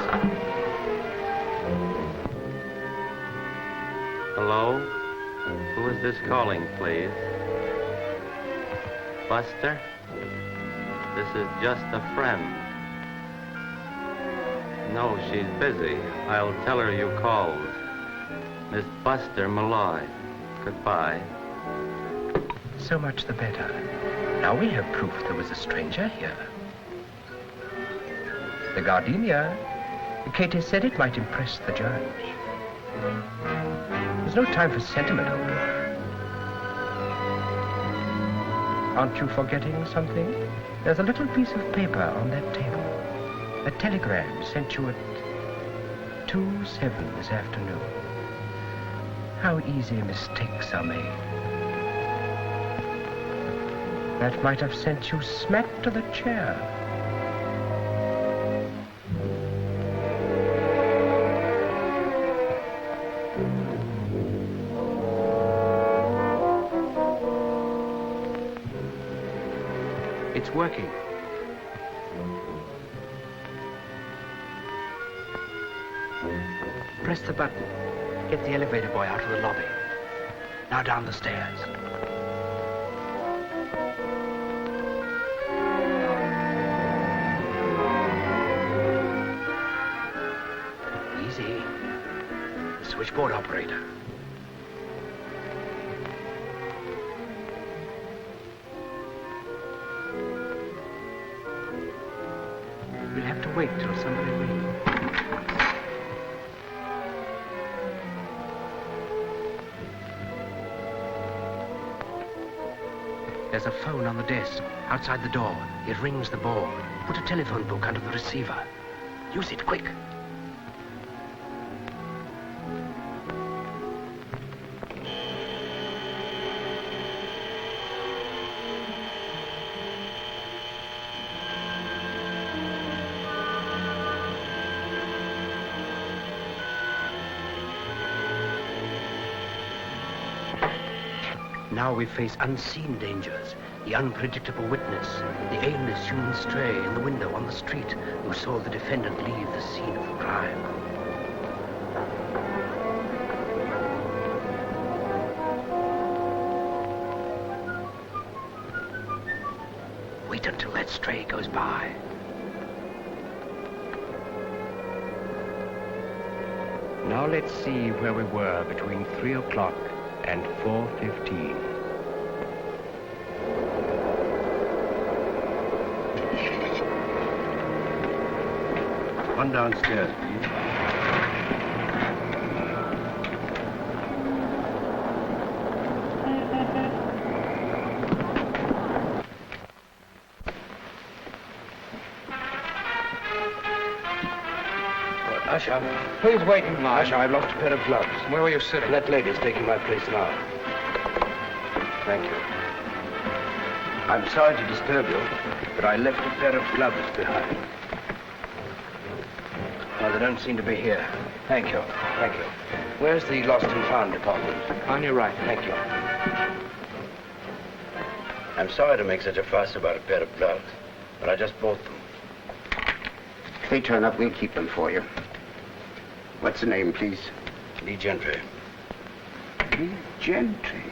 Hello? Who is this calling, please? Buster? This is just a friend. No, she's busy. I'll tell her you called. Miss Buster Malloy. Goodbye. So much the better. Now we have proof there was a stranger here. The gardenia. Katie said it might impress the judge. There's no time for sentiment, old boy. Aren't you forgetting something? There's a little piece of paper on that table. A telegram sent you at 2:07 this afternoon. How easy mistakes are made. That might have sent you smack to the chair. It's working. Press the button. Get the elevator boy out of the lobby. Now down the stairs. Easy. The switchboard operator. We'll have to wait till somebody rings. There's a phone on the desk, outside the door. It rings the board. Put a telephone book under the receiver. Use it, quick. Now we face unseen dangers, the unpredictable witness, the aimless human stray in the window on the street who saw the defendant leave the scene of the crime. Wait until that stray goes by. Now let's see where we were between 3 o'clock and 4:15. One downstairs, please. Usher. Please wait in line. Usher, I've lost a pair of gloves. Where were you sitting? That lady's taking my place now. Thank you. I'm sorry to disturb you, but I left a pair of gloves behind. Oh, they don't seem to be here. Thank you. Thank you. Where's the lost and found department? On your right. Thank you. I'm sorry to make such a fuss about a pair of gloves. but I just bought them. If they turn up, we'll keep them for you. What's the name, please? Lee Gentry. Lee Gentry.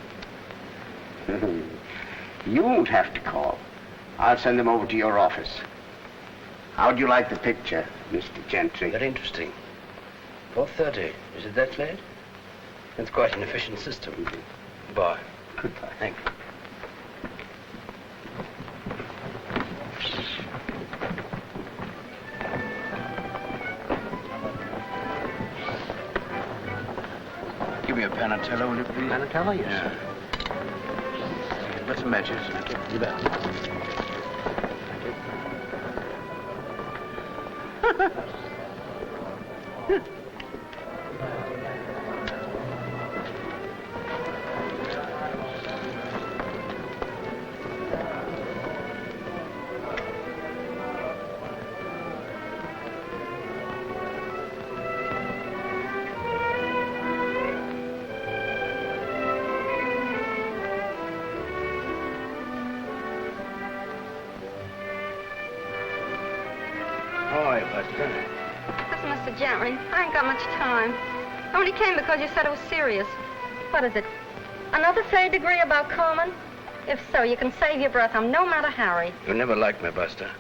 You won't have to call. I'll send them over to your office. How'd you like the picture, Mr. Gentry? Very interesting. 4:30. Is it that late? That's quite an efficient system. Goodbye. Goodbye. Thank you. Give me a Panatello, will you please? Panatello, yes, Yeah. Got some matches. You bet. Listen, Mr. Gentry, I ain't got much time. I only came because you said it was serious. What is it? Another third degree about Coleman? If so, you can save your breath. I'm no matter Harry. You never liked me, Buster.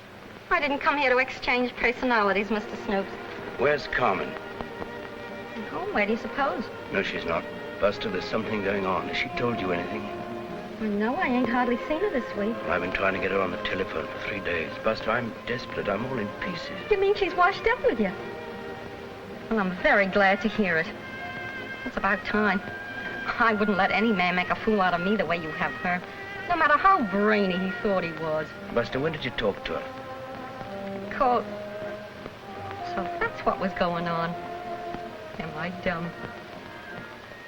I didn't come here to exchange personalities, Mr. Snoops. Where's Carmen? Oh, where do you suppose? No, she's not. Buster, there's something going on. Has she told you anything? No, I ain't hardly seen her this week. Well, I've been trying to get her on the telephone for 3 days. Buster, I'm desperate. I'm all in pieces. You mean she's washed up with you? Well, I'm very glad to hear it. It's about time. I wouldn't let any man make a fool out of me the way you have her. No matter how brainy he thought he was. Buster, when did you talk to her? Cole. So that's what was going on. Am I dumb?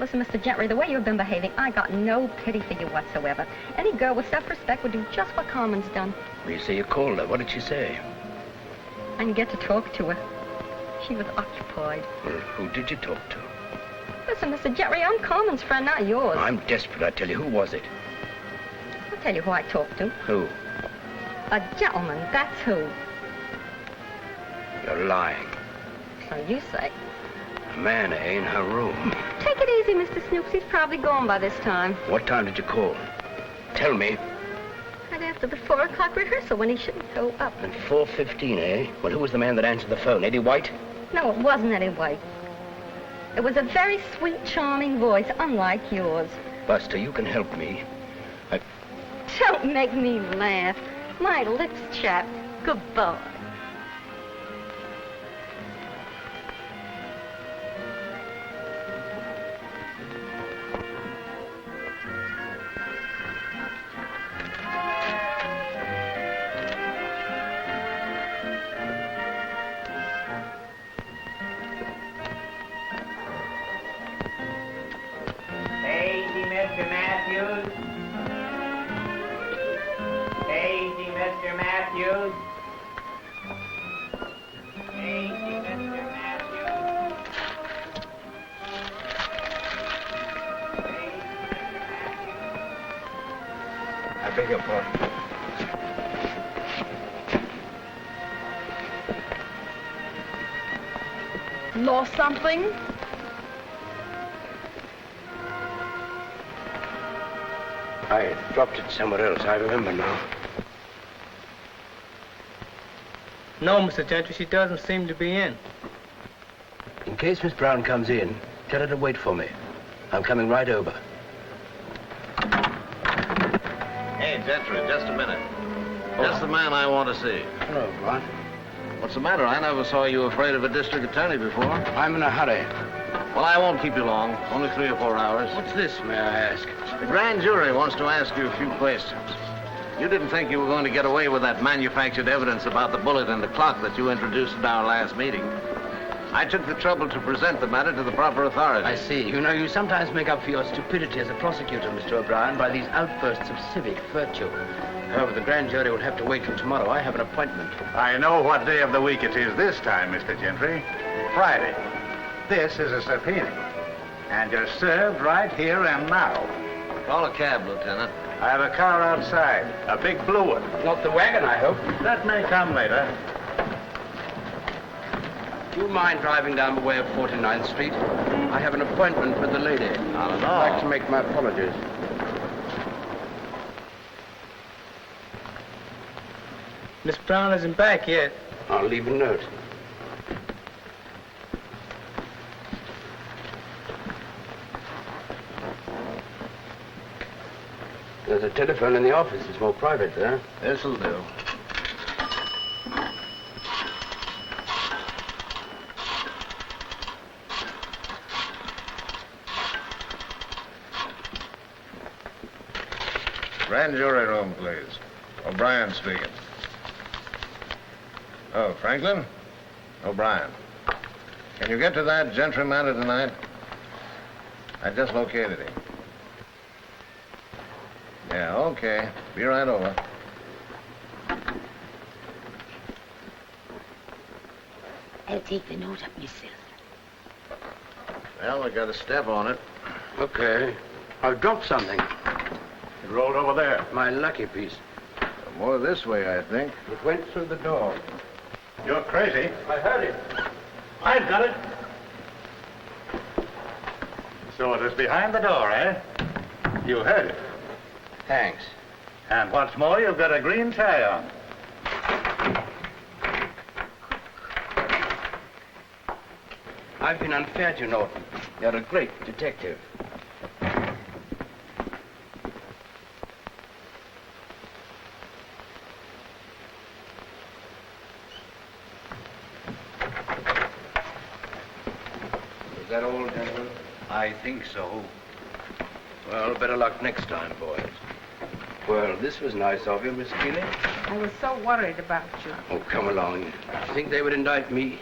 Listen, Mr. Gentry, the way you've been behaving, I got no pity for you whatsoever. Any girl with self-respect would do just what Carmen's done. Well, you say you called her. What did she say? I didn't get to talk to her. She was occupied. Well, who did you talk to? Listen, Mr. Gentry, I'm Carmen's friend, not yours. I'm desperate, I tell you. Who was it? I'll tell you who I talked to. Who? A gentleman, that's who. You're lying. So you say. A man, in her room. Take it easy, Mr. Snoops. He's probably gone by this time. What time did you call? Tell me. Right after the 4 o'clock rehearsal when he shouldn't go up. At 4:15, eh? Well, who was the man that answered the phone? Eddie White? No, it wasn't Eddie White. It was a very sweet, charming voice, unlike yours. Buster, you can help me. Don't make me laugh. My lips chapped. Goodbye. Mr. Matthews? Easy, Mr. Matthews. Easy, Mr. Matthews. I beg your pardon. Lost something? I dropped it somewhere else. I remember now. No, Mr. Gentry, she doesn't seem to be in. In case Miss Brown comes in, tell her to wait for me. I'm coming right over. Hey, Gentry, just a minute. Just the man I want to see. Hello, Ron. What's the matter? I never saw you afraid of a district attorney before. I'm in a hurry. Well, I won't keep you long. Only 3 or 4 hours. What's this, may I ask? The grand jury wants to ask you a few questions. You didn't think you were going to get away with that manufactured evidence about the bullet and the clock that you introduced at our last meeting. I took the trouble to present the matter to the proper authorities. I see. You know, you sometimes make up for your stupidity as a prosecutor, Mr. O'Brien, by these outbursts of civic virtue. However, the grand jury will have to wait till tomorrow. I have an appointment. I know what day of the week it is this time, Mr. Gentry. Friday. This is a subpoena. And you're served right here and now. Call a cab, Lieutenant. I have a car outside, a big blue one. Not the wagon, I hope. That may come later. Do you mind driving down the way of 49th Street? I have an appointment with the lady. Not at I'd like to make my apologies. Miss Brown isn't back yet. I'll leave a note. There's a telephone in the office. It's more private there. This'll do. Grand jury room, please. O'Brien speaking. Oh, Franklin? O'Brien. Can you get to that Gentry matter tonight? I just located him. Yeah, okay. Be right over. I'll take the note up myself. Well, we got a step on it. Okay. I've dropped something. It rolled over there. My lucky piece. More this way, I think. It went through the door. You're crazy. I heard it. I've got it. So it is behind the door, eh? You heard it. Thanks. And what's more, you've got a green tie on. I've been unfair to you, Norton. You're a great detective. Is that all, gentlemen? I think so. Well, better luck next time, boys. Well, this was nice of you, Miss Keeley. I was so worried about you. Oh, come along. You think they would indict me?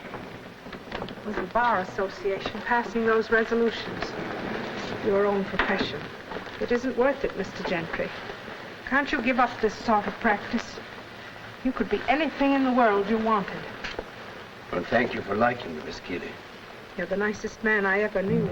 It was the Bar Association passing those resolutions. Your own profession. It isn't worth it, Mr. Gentry. Can't you give up this sort of practice? You could be anything in the world you wanted. Well, thank you for liking me, Miss Keeley. You're the nicest man I ever knew.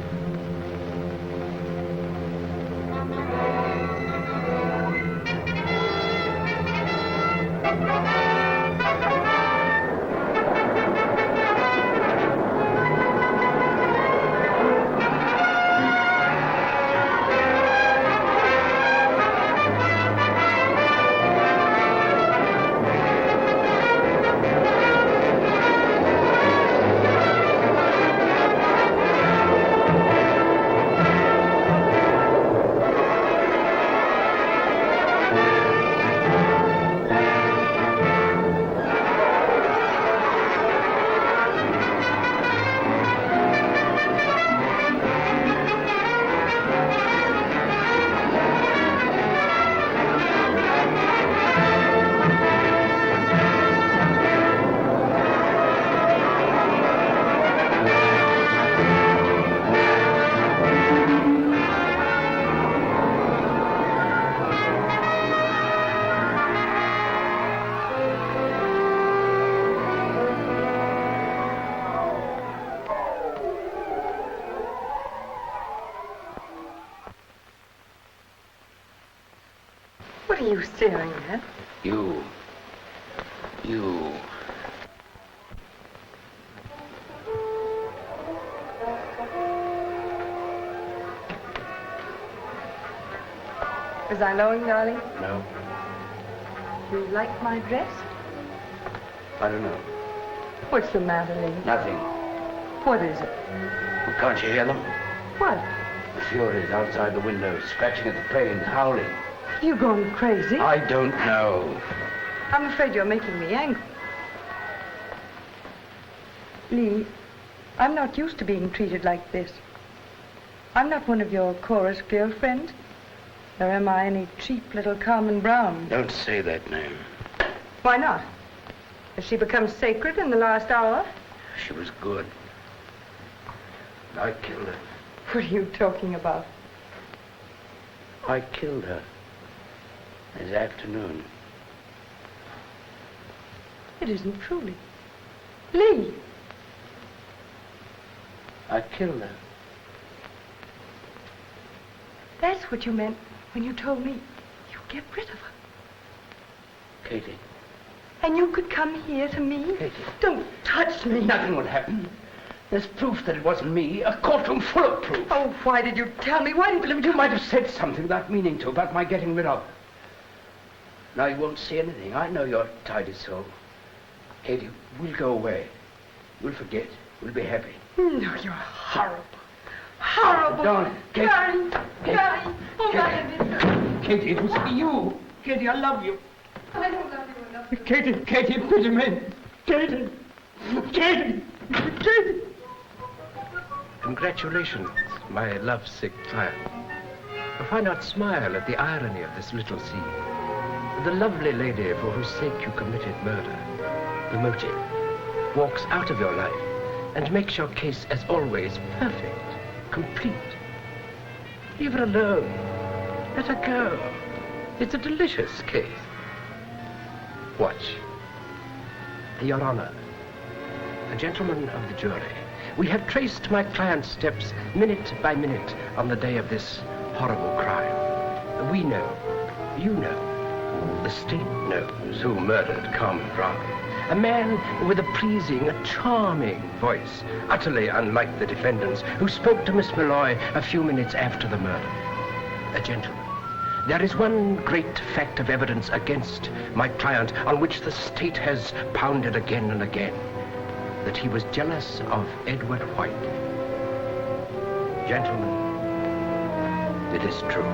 What are you staring at? You. Was I lowing, darling? No, Do you like my dress? I don't know. What's the matter, Lee? Nothing. What is it? Well, can't you hear them? What? The Furies outside the windows, scratching at the panes, howling. You going crazy? I don't know. I'm afraid you're making me angry. Lee, I'm not used to being treated like this. I'm not one of your chorus girlfriends. Nor am I any cheap little Carmen Brown. Don't say that name. Why not? Has she become sacred in the last hour? She was good. I killed her. What are you talking about? I killed her. This afternoon. It isn't truly. Lee! I killed her. That's what you meant when you told me you get rid of her. Katie. And you could come here to me? Katie. Don't touch me. Nothing will happen. There's proof that it wasn't me. A courtroom full of proof. Oh, why did you tell me? Why didn't You might have said something without meaning to about my getting rid of her. Now you won't see anything. I know your tidy soul. Katie, we'll go away. We'll forget. We'll be happy. No, you're horrible. Horrible. Darling, Katie. Darling, darling. Oh, my Katie, it was for you. Katie, I love you. I don't love you enough. Katie, pity me. Katie. Congratulations, my lovesick client. Why not smile at the irony of this little scene? The lovely lady for whose sake you committed murder, the motive, walks out of your life and makes your case, as always, perfect, complete. Leave her alone. Let her go. It's a delicious case. Watch. Your Honor, a gentleman of the jury, we have traced my client's steps minute by minute on the day of this horrible crime. We know, you know, the state knows who murdered Carmen Brown. A man with a pleasing, a charming voice, utterly unlike the defendants who spoke to Miss Malloy a few minutes after the murder. A gentleman. There is one great fact of evidence against my client on which the state has pounded again and again. That he was jealous of Edward White. Gentlemen, it is true.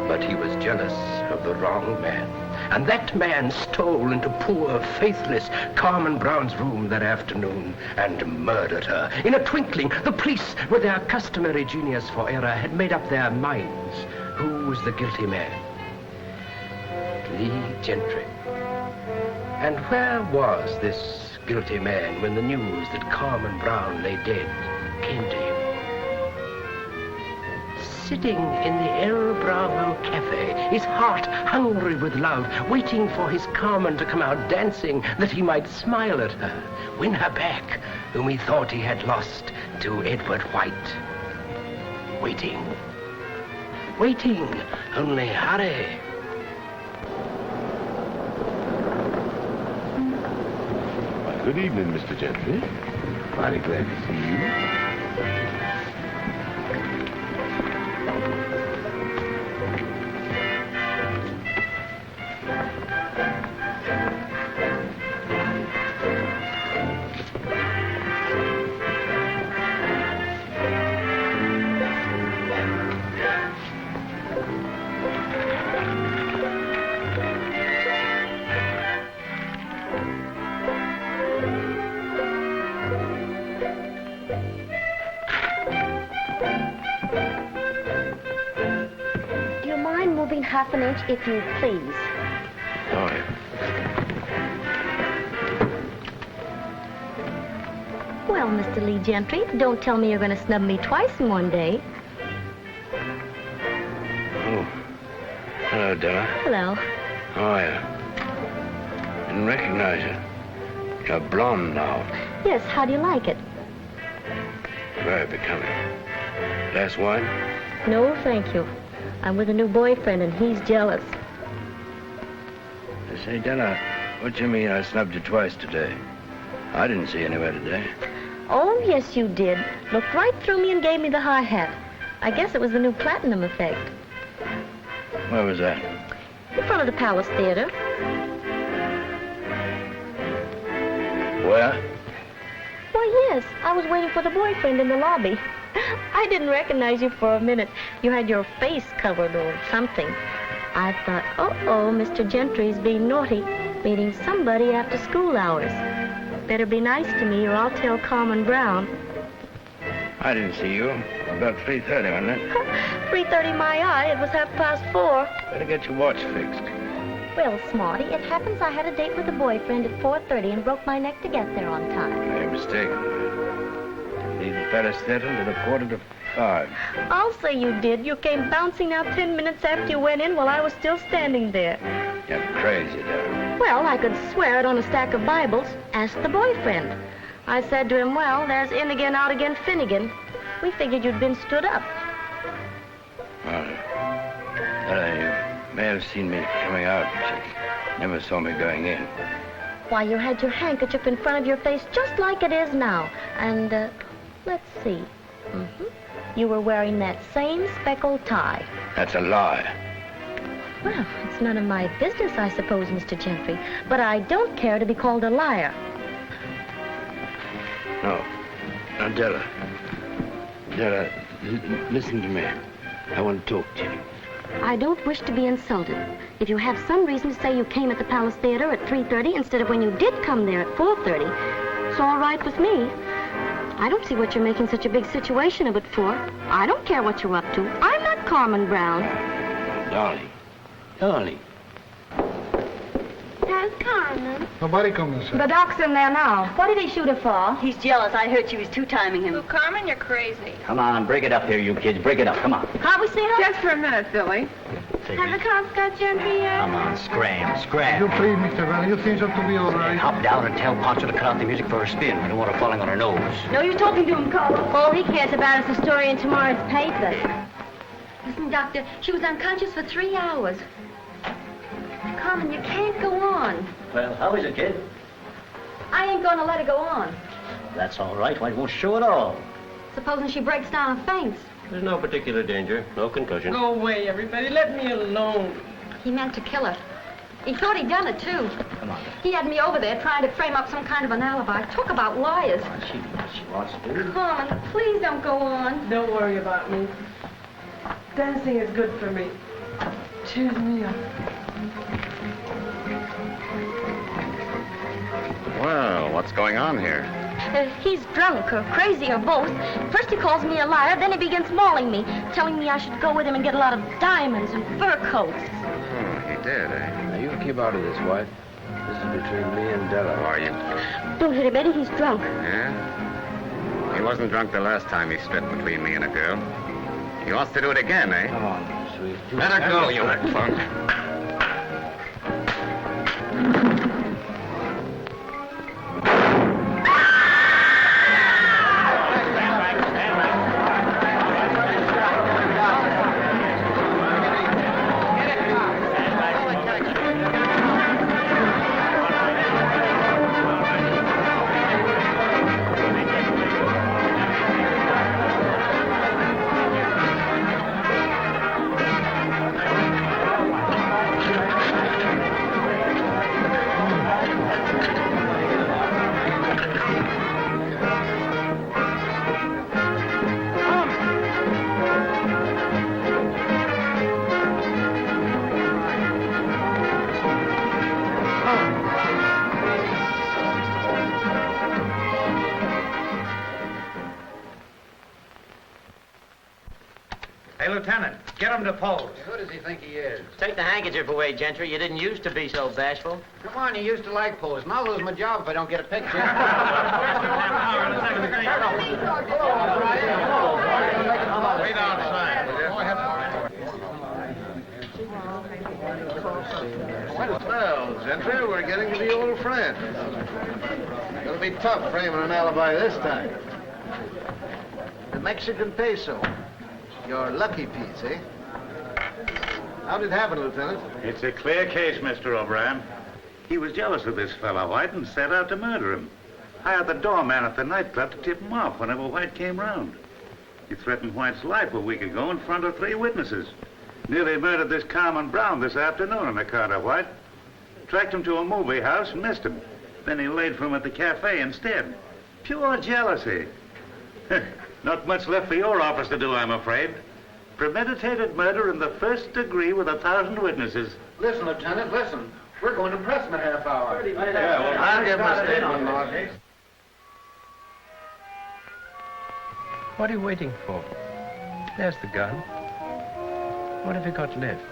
But he was jealous of the wrong man. And that man stole into poor, faithless Carmen Brown's room that afternoon and murdered her. In a twinkling, the police, with their customary genius for error, had made up their minds. Who was the guilty man? Lee Gentry. And where was this guilty man when the news that Carmen Brown lay dead came to him? Sitting in the El Bravo Cafe, his heart hungry with love, waiting for his Carmen to come out dancing that he might smile at her, win her back, whom he thought he had lost to Edward White. Waiting. Waiting. Only hurry. Good evening, Mr. Gentry. Mighty glad to see you. Half an inch, if you please. All right. Well, Mr. Lee Gentry, don't tell me you're going to snub me twice in one day. Oh. Hello, Della. Hello. How are you? Didn't recognize you. You're blonde now. Yes, how do you like it? Very becoming. Glass wine? No, thank you. I'm with a new boyfriend, and he's jealous. Say, Della, what do you mean I snubbed you twice today? I didn't see you anywhere today. Oh, yes, you did. Looked right through me and gave me the high hat. I guess it was the new platinum effect. Where was that? In front of the Palace Theater. Where? Why, yes. I was waiting for the boyfriend in the lobby. I didn't recognize you for a minute. You had your face covered or something. I thought, uh-oh, Mr. Gentry's being naughty, meeting somebody after school hours. Better be nice to me or I'll tell Carmen Brown. I didn't see you. About 3:30, wasn't it? 3:30 my eye. It was 4:30. Better get your watch fixed. Well, Smarty, it happens I had a date with a boyfriend at 4:30 and broke my neck to get there on time. You're mistaken. Leave the Palace Theater until 4:45. I'll say you did. You came bouncing out 10 minutes after you went in while I was still standing there. You're crazy, Della. Well, I could swear it on a stack of Bibles. Ask the boyfriend. I said to him, well, there's in again, out again, Finnegan. We figured you'd been stood up. Well, Della, May have seen me coming out, but never saw me going in. Why, you had your handkerchief in front of your face just like it is now. And, let's see. You were wearing that same speckled tie. That's a lie. Well, it's none of my business, I suppose, Mr. Gentry. But I don't care to be called a liar. No. Now, Della. Della, listen to me. I want to talk to you. I don't wish to be insulted. If you have some reason to say you came at the Palace Theater at 3:30 instead of when you did come there at 4:30, it's all right with me. I don't see what you're making such a big situation of it for. I don't care what you're up to. I'm not Carmen Brown. Darling. Darling. How's Carmen? Nobody comes, sir. The doc's in there now. What did he shoot her for? He's jealous. I heard she was two-timing him. Oh, Carmen, you're crazy. Come on, break it up here, you kids. Break it up. Come on. Can't we see her? Just for a minute, Billy. Have the cops got Gentry yet? Come on, scram, scram. You please, Mr. Valley. You things ought to be all right. Hop down and tell Pancho to cut out the music for her spin. We don't want her falling on her nose. No, you're talking to him, Carl. All he cares about is the story in tomorrow's paper. Listen, Doctor, she was unconscious for 3 hours. Carmen, you can't go on. Well, how is it, kid? I ain't gonna let her go on. That's all right. Why won't show at all? Supposing she breaks down and faints. There's no particular danger. No concussion. Go away, everybody. Let me alone. He meant to kill her. He thought he'd done it, too. Come on. He had me over there trying to frame up some kind of an alibi. Talk about liars. She wants to. Carmen, please don't go on. Don't worry about me. Dancing is good for me. Cheers me up. Well, what's going on here? He's drunk or crazy or both. First he calls me a liar, then he begins mauling me, telling me I should go with him and get a lot of diamonds and fur coats. Oh, he did, eh? Now, you keep out of this, White. This is between me and Della. How are you? Don't hit him, Eddie. He's drunk. Yeah? He wasn't drunk the last time he stood between me and a girl. He wants to do it again, eh? Come on, sweet. Let her go, you punk. Lieutenant, get him to pose. Who does he think he is? Take the handkerchief away, Gentry. You didn't used to be so bashful. Come on, you used to like posing. I'll lose my job if I don't get a picture. Wait outside. Well, Gentry, we're getting to be old friends. Gonna be tough framing an alibi this time. The Mexican peso. Your lucky piece, eh? How did it happen, Lieutenant? It's a clear case, Mr. O'Brien. He was jealous of this fellow, White, and set out to murder him. Hired the doorman at the nightclub to tip him off whenever White came round. He threatened White's life a week ago in front of 3 witnesses. Nearly murdered this Carmen Brown this afternoon in the car of White. Tracked him to a movie house and missed him. Then he laid for him at the cafe instead. Pure jealousy. Not much left for your office to do, I'm afraid. Premeditated murder in the first degree with 1,000 witnesses. Listen, Lieutenant, listen. We're going to press him a half hour. I'll give him a statement, Mark. What are you waiting for? There's the gun. What have you got left?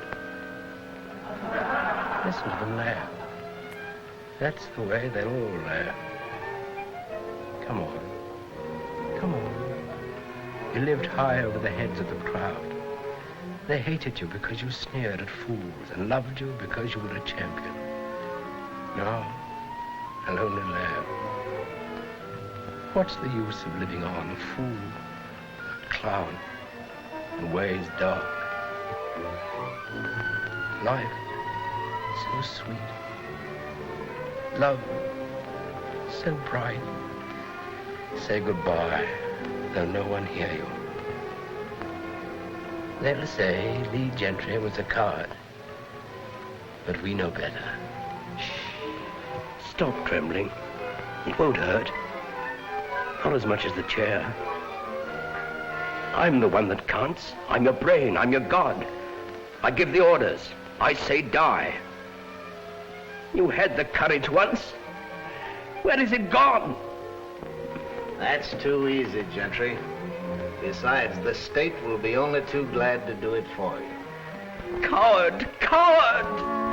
Listen to them laugh. That's the way they all laugh. Come on. Come on. You lived high over the heads of the crowd. They hated you because you sneered at fools and loved you because you were a champion. Now, they'll only laugh. What's the use of living on, a fool, a clown, in ways dark? Life, so sweet. Love, so bright. Say goodbye, though no one hear you. They'll say Lee Gentry was a coward, but we know better. Shh. Stop trembling. It won't hurt. Not as much as the chair. I'm the one that counts. I'm your brain. I'm your God. I give the orders. I say die. You had the courage once. Where is it gone? That's too easy, Gentry. Besides, the state will be only too glad to do it for you. Coward! Coward!